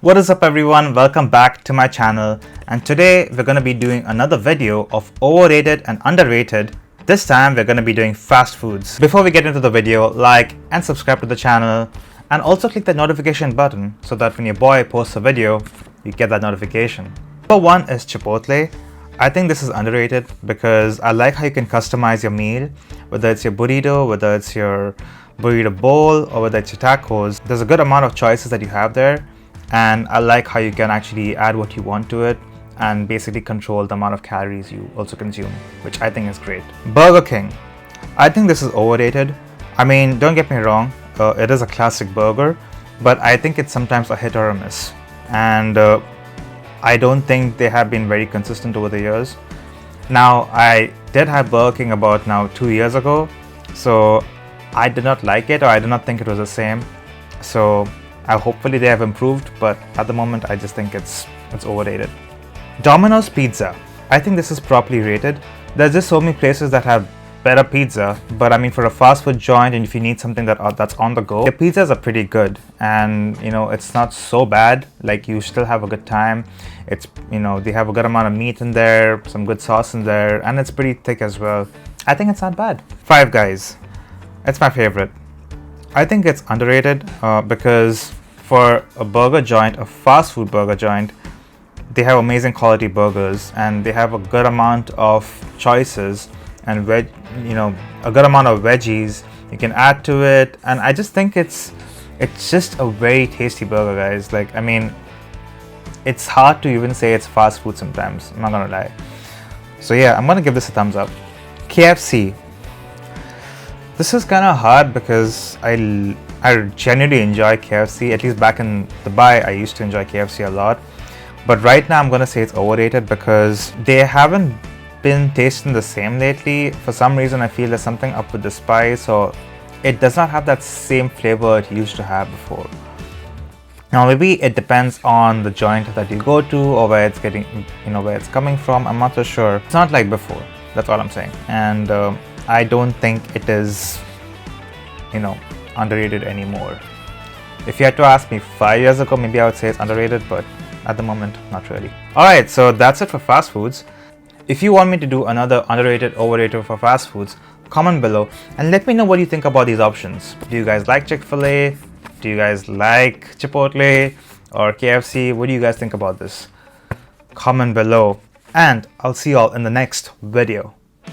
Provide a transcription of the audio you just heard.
What is up everyone, welcome back to my channel, and today we're going to be doing another video of overrated and underrated. This time we're going to be doing fast foods. Before we get into the video, like and subscribe to the channel and also click the notification button so that when your boy posts a video, you get that notification. Number one is Chipotle. I think this is underrated because I like how you can customize your meal, whether it's your burrito, whether it's your burrito bowl, or whether it's your tacos. There's a good amount of choices that you have there. And I like how you can actually add what you want to it and basically control the amount of calories you also consume, which I think is great. Burger King. I think this is overrated. I mean, don't get me wrong, it is a classic burger, but I think it's sometimes a hit or a miss. And I don't think they have been very consistent over the years. Now, I did have Burger King about now 2 years ago, so I did not like it, or I did not think it was the same. So hopefully they have improved, but at the moment I just think it's overrated. Domino's pizza. I think this is properly rated. There's just so many places that have better pizza, but I mean, for a fast food joint, and if you need something that's on the go, their pizzas are pretty good, and you know, it's not so bad. Like, you still have a good time. It's, you know, they have a good amount of meat in there, some good sauce in there, and it's pretty thick as well. I think it's not bad. Five Guys. It's my favorite. I think it's underrated because for a burger joint, a fast food burger joint, they have amazing quality burgers and they have a good amount of choices and a good amount of veggies you can add to it, and I just think it's just a very tasty burger, guys. Like, I mean, it's hard to even say it's fast food sometimes, I'm not gonna lie. So yeah, I'm gonna give this a thumbs up. KFC. This is kind of hard because I genuinely enjoy KFC. At least back in Dubai, I used to enjoy KFC a lot. But right now, I'm going to say it's overrated because they haven't been tasting the same lately. For some reason, I feel there's something up with the spice, or it does not have that same flavor it used to have before. Now, maybe it depends on the joint that you go to, or where it's getting, where it's coming from. I'm not so sure. It's not like before. That's all I'm saying. And I don't think it is, underrated anymore. If you had to ask me 5 years ago, maybe I would say it's underrated, but at the moment, not really. Alright, so that's it for fast foods. If you want me to do another underrated, overrated for fast foods, comment below and let me know what you think about these options. Do you guys like Chick-fil-A? Do you guys like Chipotle or KFC? What do you guys think about this? Comment below, and I'll see you all in the next video.